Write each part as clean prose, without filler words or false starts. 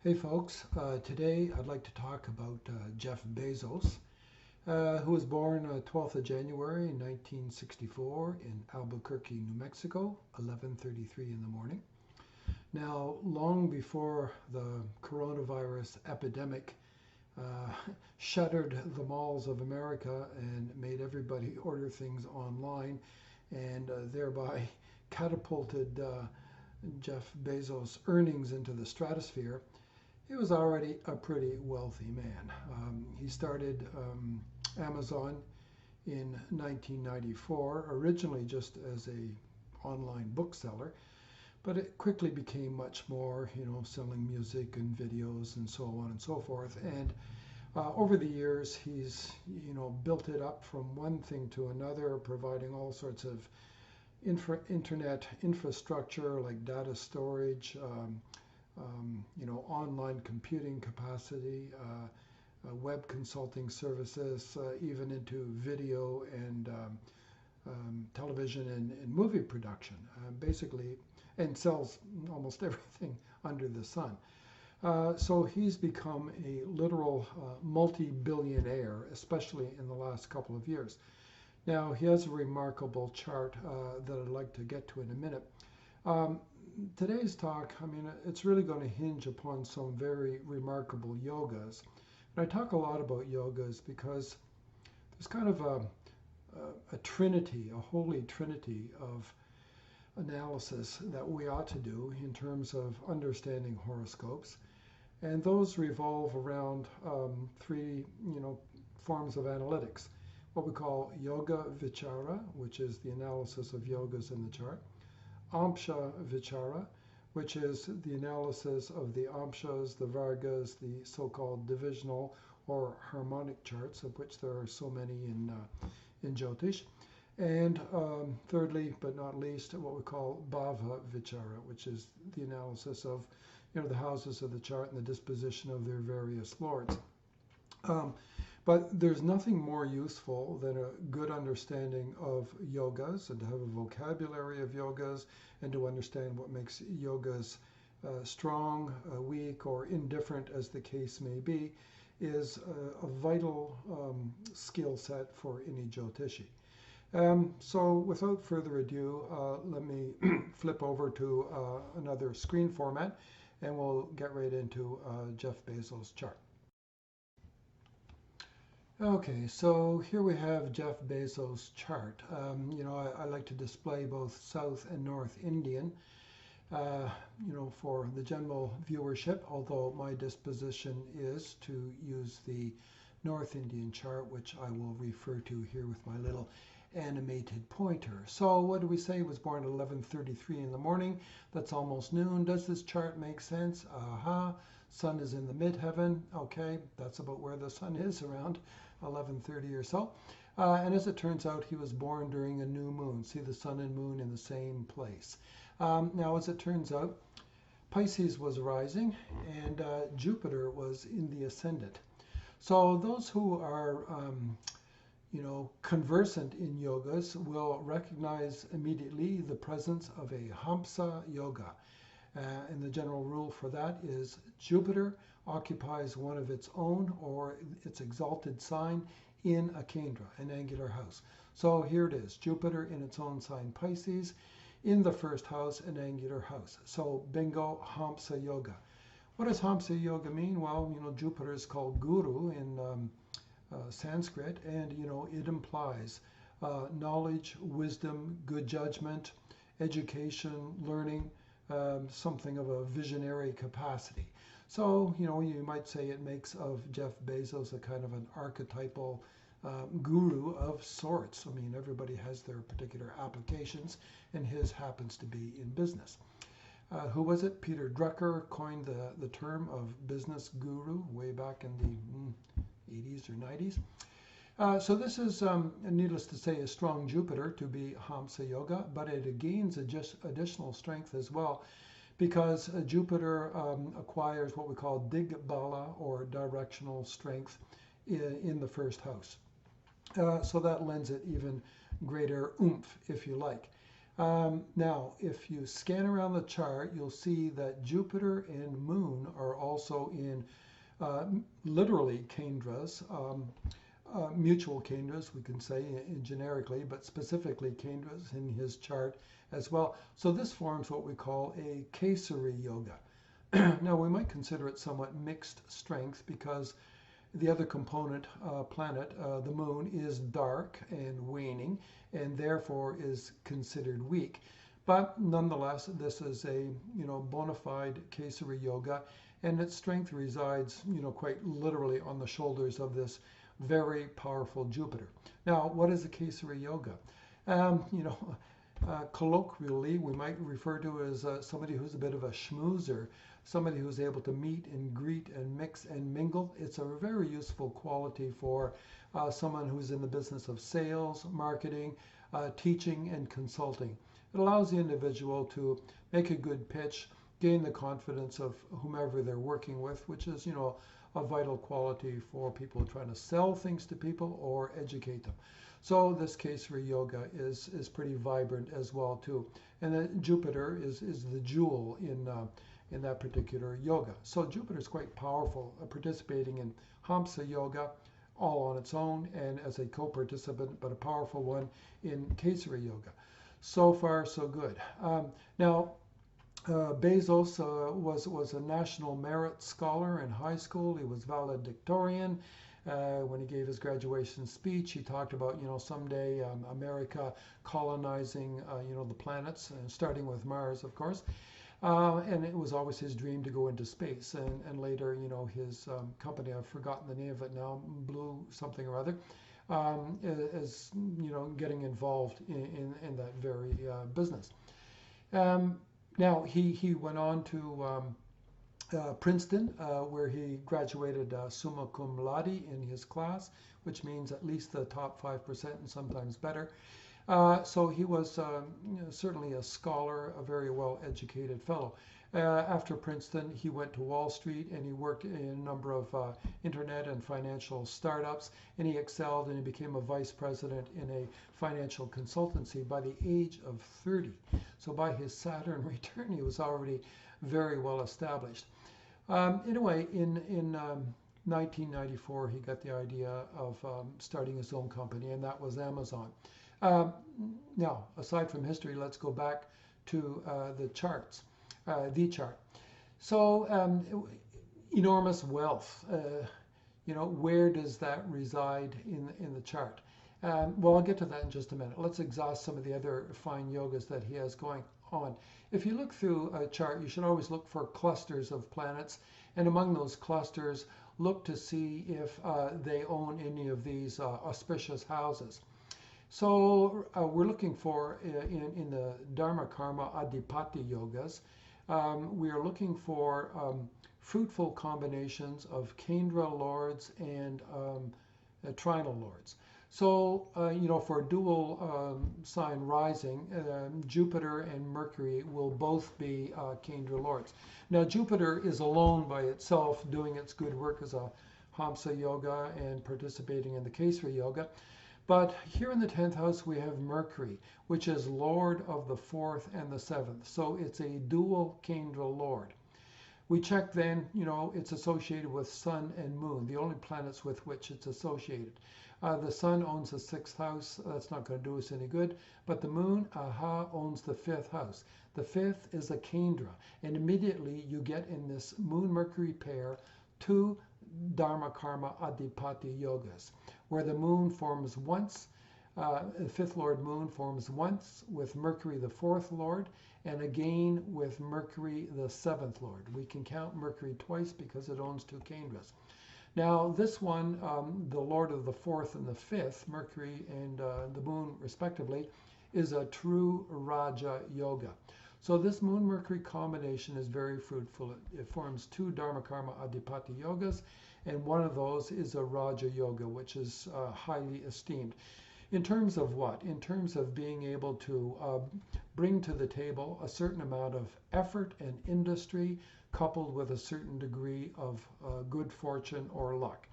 Hey folks, today I'd like to talk about Jeff Bezos, who was born 12th of January 1964 in Albuquerque, New Mexico, 11:33 in the morning. Now, long before the coronavirus epidemic uh, shuttered the malls of America and made everybody order things online and thereby catapulted Jeff Bezos' earnings into the stratosphere, he was already a pretty wealthy man. He started Amazon in 1994, originally just as a online bookseller, but it quickly became much more, selling music and videos and so on and so forth. And over the years, he's, built it up from one thing to another, providing all sorts of internet infrastructure like data storage, online computing capacity, web consulting services, even into video and television and movie production, basically, and sells almost everything under the sun. So he's become a literal multi-billionaire, especially in the last couple of years. Now, he has a remarkable chart that I'd like to get to in a minute. Um, Today's talk, it's really going to hinge upon some very remarkable yogas. And I talk a lot about yogas because there's kind of a trinity, a holy trinity of analysis that we ought to do in terms of understanding horoscopes. And those revolve around three, forms of analytics. What we call yoga vichara, which is the analysis of yogas in the chart. Amsha Vichara, which is the analysis of the Amshas, the Vargas, the so-called divisional or harmonic charts, of which there are so many in Jyotish. And thirdly, but not least, what we call Bhava Vichara, which is the analysis of the houses of the chart and the disposition of their various lords. But there's nothing more useful than a good understanding of yogas and to have a vocabulary of yogas and to understand what makes yogas strong, weak, or indifferent, as the case may be, is a vital skill set for any Jyotishi. So without further ado, let me flip over to another screen format and we'll get right into Jeff Bezos' chart. Okay, so here we have Jeff Bezos' chart. I like to display both South and North Indian, for the general viewership, although my disposition is to use the North Indian chart, which I will refer to here with my little animated pointer. So what do we say? He was born at 11:33 in the morning. That's almost noon. Does this chart make sense? Aha. Sun is in the midheaven. Okay, that's about where the sun is, around 11:30 or so. And as it turns out, he was born during a new moon. See the sun and moon in the same place. Now, as it turns out, Pisces was rising and Jupiter was in the ascendant. So those who are conversant in yogas will recognize immediately the presence of a Hamsa yoga. And the general rule for that is Jupiter occupies one of its own or its exalted sign in a kendra, an angular house. So here it is, Jupiter in its own sign Pisces, in the first house, an angular house. So bingo, Hamsa yoga. What does Hamsa yoga mean? Well, Jupiter is called Guru in Sanskrit, and it implies knowledge, wisdom, good judgment, education, learning, something of a visionary capacity. So, you might say it makes of Jeff Bezos a kind of an archetypal guru of sorts. I mean, everybody has their particular applications, and his happens to be in business. Who was it? Peter Drucker coined the term of business guru way back in the 80s or 90s. So this is, needless to say, a strong Jupiter to be Hamsa Yoga, but it gains additional strength as well because Jupiter acquires what we call Digbala, or directional strength, in the first house. So that lends it even greater oomph, if you like. Now, if you scan around the chart, you'll see that Jupiter and Moon are also in uh, literally Kendras, mutual Kendras, we can say generically, but specifically Kendras in his chart as well. So this forms what we call a Kesari Yoga. Now, we might consider it somewhat mixed strength because the other component planet, the moon, is dark and waning and therefore is considered weak. But nonetheless, this is a bona fide Kesari Yoga, and its strength resides quite literally on the shoulders of this very powerful Jupiter. Now, what is a Kesari Yoga? Um, you know, Colloquially, we might refer to as somebody who's a bit of a schmoozer, somebody who's able to meet and greet and mix and mingle. It's a very useful quality for someone who's in the business of sales, marketing, teaching, and consulting. It allows the individual to make a good pitch, gain the confidence of whomever they're working with, which is, a vital quality for people trying to sell things to people or educate them. So this Kesari Yoga is pretty vibrant as well too. And then Jupiter is the jewel in that particular yoga. So Jupiter is quite powerful, participating in Hamsa Yoga all on its own and as a co-participant, but a powerful one in Kesari Yoga. So far, so good. Now, Bezos was a national merit scholar in high school. He was valedictorian. When he gave his graduation speech, he talked about, someday America colonizing, the planets, starting with Mars, of course. And it was always his dream to go into space. And later, his company, I've forgotten the name of it now, Blue something or other, is, getting involved in that very business. Now, he went on to Princeton, where he graduated summa cum laude in his class, which means at least the top 5% and sometimes better. So he was certainly a scholar, a very well-educated fellow. After Princeton, he went to Wall Street and he worked in a number of internet and financial startups, and he excelled and he became a vice president in a financial consultancy by the age of 30. So by his Saturn return, he was already very well established. Anyway, in 1994, he got the idea of starting his own company, and that was Amazon. Now, aside from history, let's go back to the charts, the chart. So, enormous wealth. Where does that reside in the chart? Well, I'll get to that in just a minute. Let's exhaust some of the other fine yogas that he has going on. If you look through a chart, you should always look for clusters of planets, and among those clusters, look to see if they own any of these auspicious houses. So we're looking for, in the Dharma-Karma Adhipati yogas, we are looking for fruitful combinations of Kendra lords and trinal lords. So, for dual sign rising, Jupiter and Mercury will both be Kendra lords. Now, Jupiter is alone by itself doing its good work as a Hamsa yoga and participating in the Kesari yoga. But here in the 10th house, we have Mercury, which is Lord of the 4th and the 7th. So it's a dual Kendra Lord. We check then, it's associated with Sun and Moon, the only planets with which it's associated. The Sun owns the 6th house. That's not going to do us any good. But the Moon, owns the 5th house. The 5th is a Kendra. And immediately you get in this Moon-Mercury pair two Dharma-Karma Adhipati yogas, where the Moon forms once, the 5th Lord Moon forms once with Mercury, the 4th Lord, and again with Mercury, the 7th Lord. We can count Mercury twice because it owns two Kendras. Now, this one, the Lord of the 4th and the 5th, Mercury and the Moon, respectively, is a true Raja Yoga. So this Moon-Mercury combination is very fruitful. It forms two Dharma-Karma Adhipati yogas, and one of those is a Raja Yoga, which is highly esteemed. In terms of what? In terms of being able to bring to the table a certain amount of effort and industry, coupled with a certain degree of good fortune or luck.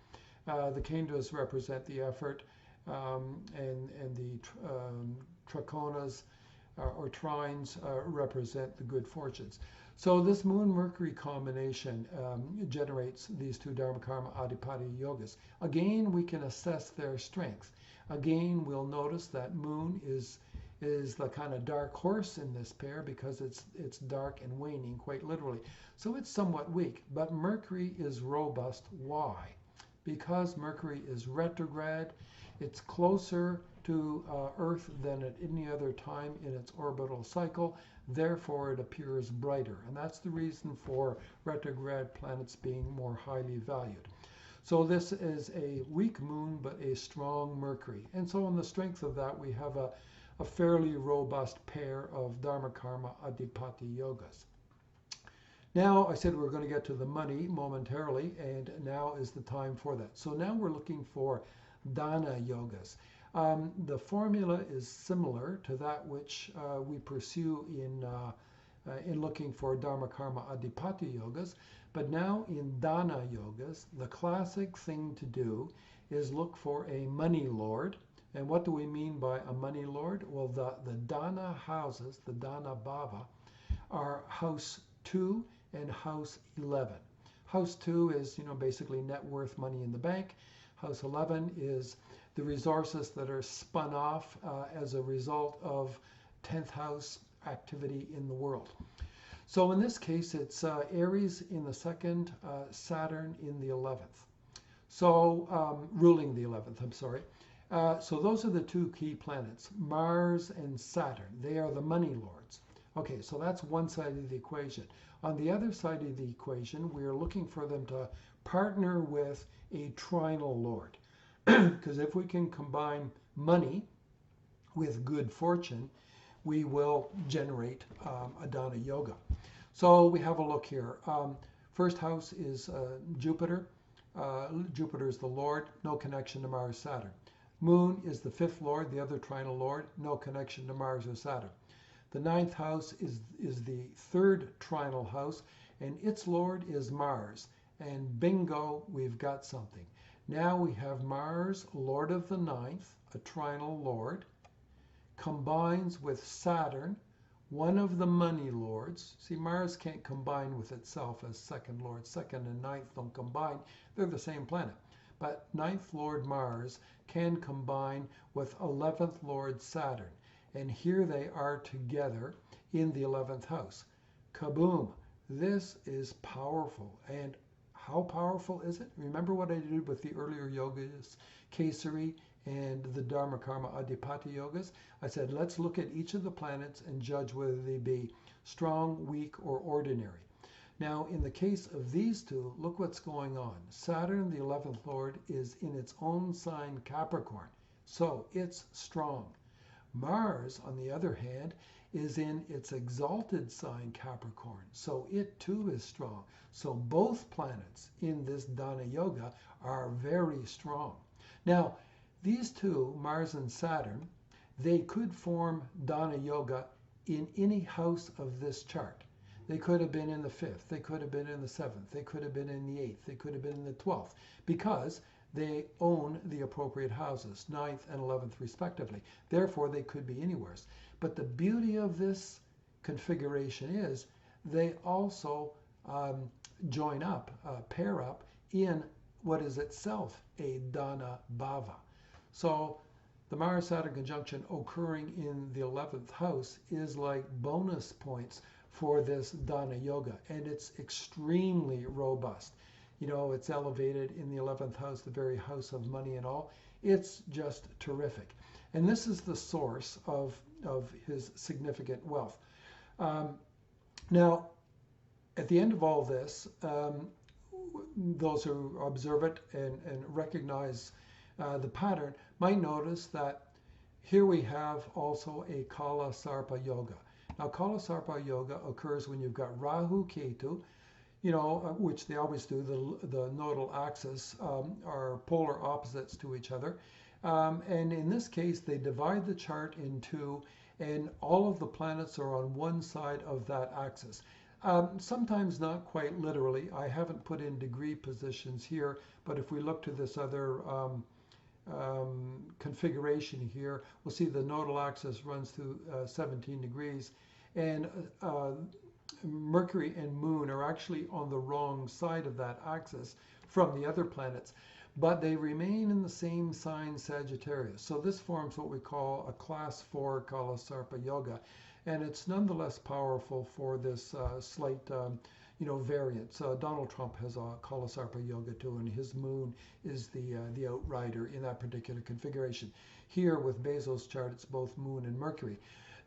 The Kendras represent the effort, and the Trichonas or trines represent the good fortunes. So this Moon-Mercury combination generates these two Dharma-Karma Adhipati yogas. Again, we can assess their strength. Again, we'll notice that Moon is the kind of dark horse in this pair because it's dark and waning, quite literally. So it's somewhat weak, but Mercury is robust. Why? Because Mercury is retrograde. It's closer to Earth than at any other time in its orbital cycle. Therefore, it appears brighter. And that's the reason for retrograde planets being more highly valued. So this is a weak moon, but a strong Mercury. And so on the strength of that, we have a fairly robust pair of Dharma-Karma Adhipati yogas. Now, I said we're going to get to the money momentarily, and now is the time for that. So now we're looking for Dhana yogas. The formula is similar to that which we pursue in looking for Dharma-Karma Adhipati yogas, but now in Dhana yogas, the classic thing to do is look for a money lord. And what do we mean by a money lord? Well, the Dhana houses, the Dhana Bhava, are house 2 and house 11. House 2 is, basically net worth, money in the bank. House 11 is the resources that are spun off as a result of 10th house activity in the world. So in this case, it's Aries in the second, Saturn in the 11th. So ruling the 11th, I'm sorry. So those are the two key planets, Mars and Saturn. They are the money lords. Okay, so that's one side of the equation. On the other side of the equation, we are looking for them to partner with a trinal lord. Because if we can combine money with good fortune, we will generate a Dhana yoga. So we have a look here. First house is Jupiter. Jupiter is the lord, no connection to Mars, Saturn. Moon is the fifth lord, the other trinal lord, no connection to Mars or Saturn. The ninth house is the third trinal house, and its lord is Mars. And bingo, we've got something. Now we have Mars, lord of the ninth, a trinal lord, combines with Saturn, one of the money lords. See, Mars can't combine with itself as second lord. Second and ninth don't combine. They're the same planet. But ninth lord Mars can combine with 11th lord Saturn. And here they are together in the 11th house. Kaboom! This is powerful. And how powerful is it? Remember what I did with the earlier yogas, Kesari and the Dharma-Karma Adhipati yogas? I said, let's look at each of the planets and judge whether they be strong, weak, or ordinary. Now, in the case of these two, look what's going on. Saturn, the 11th lord, is in its own sign, Capricorn. So it's strong. Mars, on the other hand, is in its exalted sign, Capricorn. So it too is strong. So both planets in this Dhana yoga are very strong. Now, these two, Mars and Saturn, they could form Dhana yoga in any house of this chart. They could have been in the 5th, they could have been in the 7th, they could have been in the 8th, they could have been in the 12th, because they own the appropriate houses, 9th and 11th respectively. Therefore, they could be anywhere. But the beauty of this configuration is they also join up, pair up in what is itself a Dhana Bhava. So the Mars-Saturn conjunction occurring in the 11th house is like bonus points for this Dhana yoga, and it's extremely robust. It's elevated in the 11th house, the very house of money and all. It's just terrific. And this is the source of his significant wealth. Now, at the end of all this, those who observe it and recognize the pattern might notice that here we have also a Kala Sarpa yoga. Now, Kala Sarpa yoga occurs when you've got Rahu, Ketu, which they always do, the nodal axis are polar opposites to each other. And in this case, they divide the chart in two, and all of the planets are on one side of that axis. Sometimes not quite literally. I haven't put in degree positions here, but if we look to this other configuration here. We'll see the nodal axis runs through 17 degrees, and Mercury and Moon are actually on the wrong side of that axis from the other planets, but they remain in the same sign, Sagittarius. So this forms what we call a class 4 Kala Sarpa yoga, and it's nonetheless powerful for this slight variance. Donald Trump has a Kala Sarpa yoga too, and his moon is the outrider in that particular configuration. Here with Bezos' chart, it's both Moon and Mercury.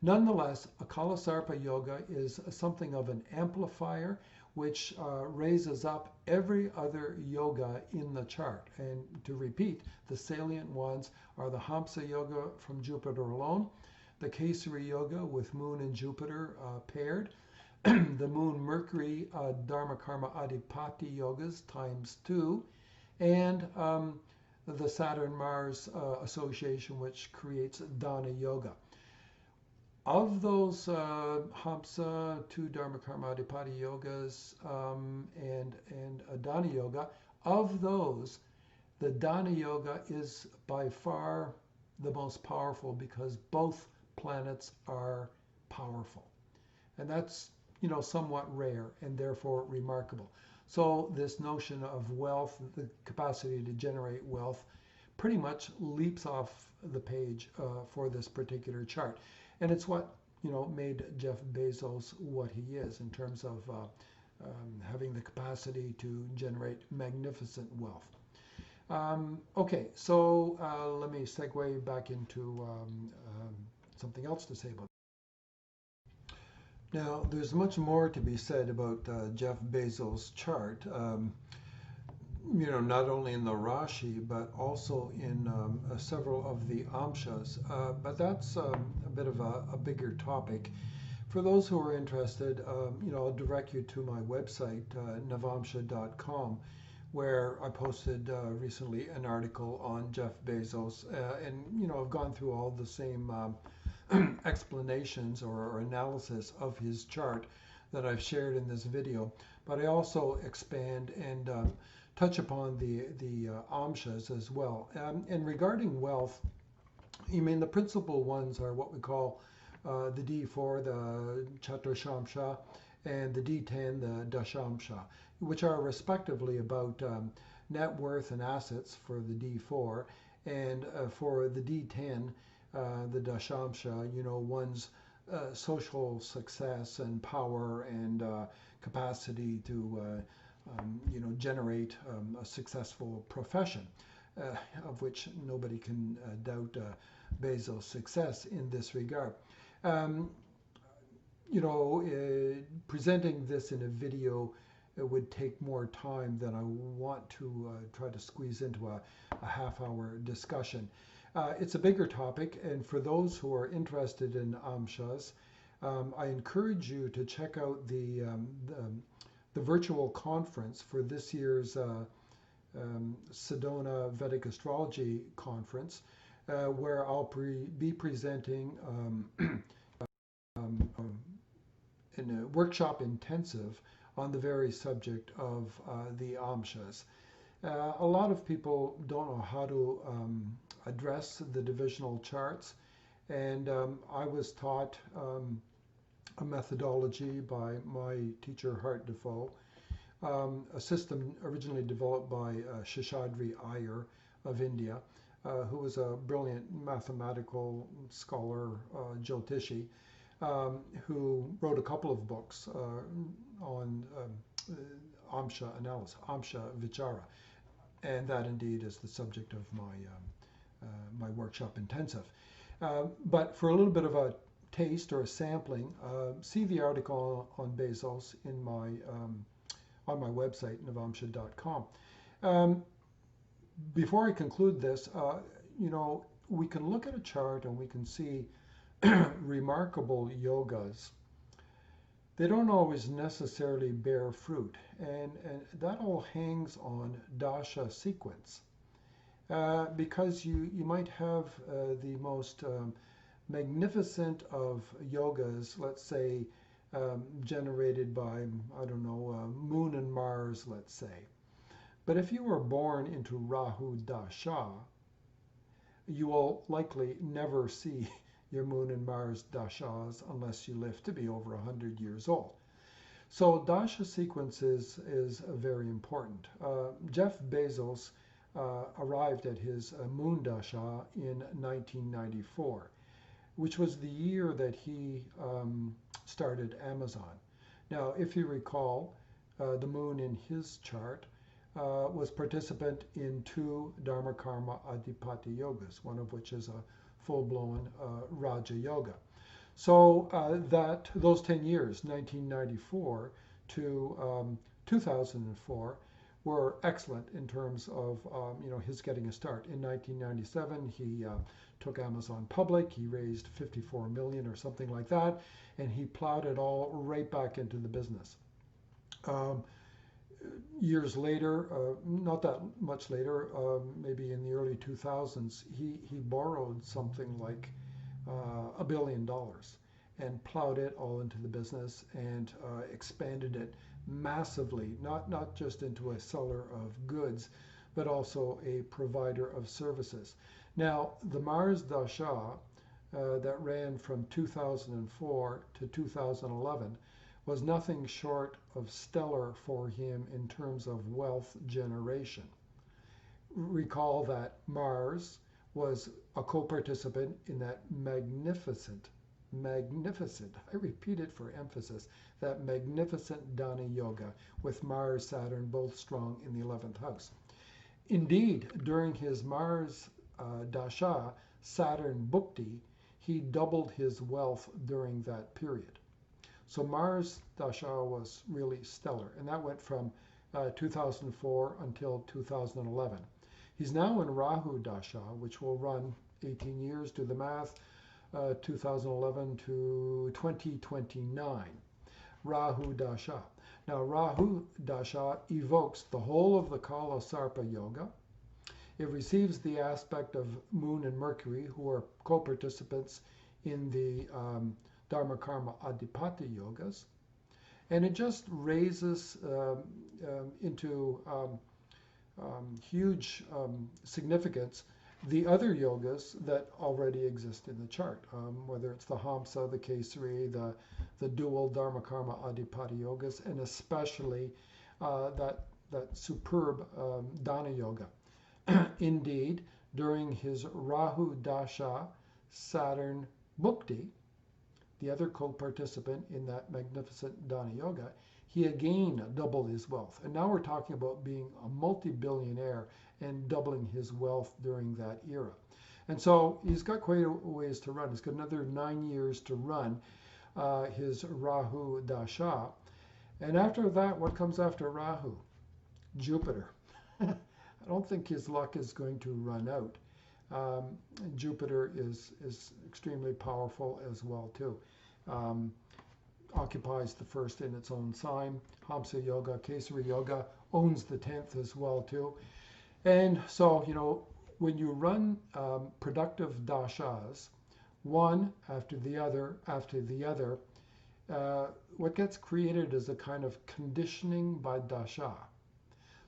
Nonetheless, a Kala Sarpa yoga is something of an amplifier which raises up every other yoga in the chart. And to repeat, the salient ones are the Hamsa yoga from Jupiter alone, the Kesari yoga with Moon and Jupiter paired, the Moon Mercury Dharma-Karma Adhipati yogas ×2, and the Saturn Mars association, which creates Dhana yoga. Of those Hamsa, 2 Dharma-Karma Adhipati yogas, and Dhana yoga, of those, the Dhana yoga is by far the most powerful because both planets are powerful. And that's, somewhat rare and therefore remarkable. So this notion of wealth, the capacity to generate wealth, pretty much leaps off the page for this particular chart. And it's what, made Jeff Bezos what he is in terms of having the capacity to generate magnificent wealth. Okay, so let me segue back into something else to say about it. Now, there's much more to be said about Jeff Bezos' chart, not only in the Rashi, but also in several of the Amshas. But that's a bit of a bigger topic. For those who are interested, I'll direct you to my website, navamsha.com, where I posted recently an article on Jeff Bezos. And, I've gone through all the same explanations or analysis of his chart that I've shared in this video, but I also expand and touch upon the amshas as well. And regarding wealth, the principal ones are what we call the D4, the Chatushamsha, and the D10, the Dashamsha, which are respectively about net worth and assets for the D4, and for the D10, the Dashamsha, one's social success and power and capacity to, generate a successful profession, of which nobody can doubt Bezos' success in this regard. Presenting this in a video, it would take more time than I want to try to squeeze into a half-hour discussion. It's a bigger topic, and for those who are interested in amshas, I encourage you to check out the virtual conference for this year's Sedona Vedic Astrology Conference, where I'll be presenting in a workshop intensive on the very subject of the amshas. A lot of people don't know how to address the divisional charts, and I was taught a methodology by my teacher Hart Defoe, a system originally developed by Sheshadri Iyer of India, who was a brilliant mathematical scholar, Jyotishi, who wrote a couple of books on Amsha analysis, Amsha Vichara, and that indeed is the subject of my workshop intensive. But for a little bit of a taste or a sampling, see the article on Bezos in on my website, navamsha.com. Before I conclude this, we can look at a chart and we can see remarkable yogas. They don't always necessarily bear fruit, and that all hangs on dasha sequence. Because you might have the most magnificent of yogas, let's say, generated by, I don't know, Moon and Mars, let's say. But if you were born into Rahu Dasha, you will likely never see your Moon and Mars dashas unless you live to be over 100 years old. So dasha sequences is very important. Jeff Bezos arrived at his moon dasha in 1994, which was the year that he started Amazon. Now, if you recall, the moon in his chart was participant in two Dharma-Karma Adhipati yogas, one of which is a full-blown Raja Yoga. So those 10 years, 1994 to 2004, were excellent in terms of his getting a start. In 1997, he took Amazon public. He raised 54 million or something like that, and he plowed it all right back into the business. Years later, not that much later, maybe in the early 2000s, he borrowed something like $1 billion and plowed it all into the business and expanded it massively, not just into a seller of goods, but also a provider of services. Now, the Mars Dasha that ran from 2004 to 2011 was nothing short of stellar for him in terms of wealth generation. Recall that Mars was a co-participant in that magnificent, I repeat it for emphasis, that magnificent Dhana Yoga with Mars, Saturn, both strong in the 11th house. Indeed, during his Mars Dasha, Saturn Bhukti, he doubled his wealth during that period. So Mars Dasha was really stellar, and that went from 2004 until 2011. He's now in Rahu Dasha, which will run 18 years, do the math, 2011 to 2029. Rahu Dasha. Now, Rahu Dasha evokes the whole of the Kala Sarpa Yoga. It receives the aspect of Moon and Mercury, who are co-participants in the Dharma-Karma Adhipati yogas. And it just raises into huge significance the other yogas that already exist in the chart, whether it's the Hamsa, the Kesari, the dual Dharma-Karma Adhipati yogas, and especially that superb Dhana yoga. Indeed, during his Rahu Dasha Saturn Bhukti, the other co-participant in that magnificent Dhana yoga, he again doubled his wealth. And now we're talking about being a multi-billionaire and doubling his wealth during that era. And so he's got quite a ways to run. He's got another 9 years to run his Rahu Dasha. And after that, what comes after Rahu? Jupiter. I don't think his luck is going to run out. Jupiter is extremely powerful as well too. Occupies the first in its own sign. Hamsa Yoga, Kesari Yoga owns the 10th as well too. And so, when you run productive dashas, one after the other, what gets created is a kind of conditioning by dasha,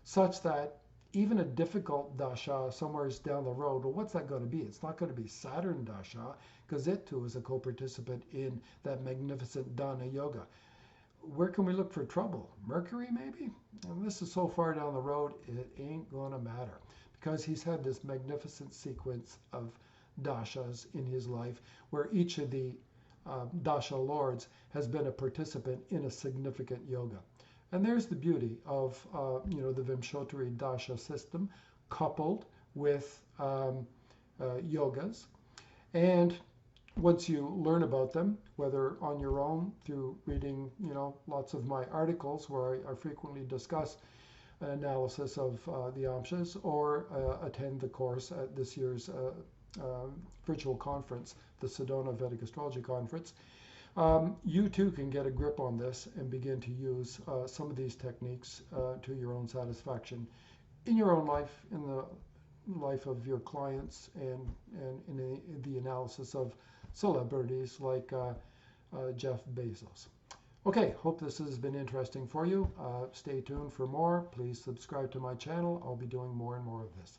such that even a difficult dasha somewhere down the road, well, what's that going to be? It's not going to be Saturn dasha, because it too is a co-participant in that magnificent Dhana yoga. Where can we look for trouble? Mercury, maybe? And this is so far down the road, it ain't going to matter, because he's had this magnificent sequence of dashas in his life, where each of the dasha lords has been a participant in a significant yoga. And there's the beauty of the Vimshottari Dasha system coupled with yogas. And once you learn about them, whether on your own through reading lots of my articles where I frequently discuss an analysis of the Amshas, or attend the course at this year's virtual conference, the Sedona Vedic Astrology Conference, you too can get a grip on this and begin to use some of these techniques to your own satisfaction in your own life, in the life of your clients, and in the analysis of celebrities like Jeff Bezos. Okay, hope this has been interesting for you. Stay tuned for more. Please subscribe to my channel. I'll be doing more and more of this.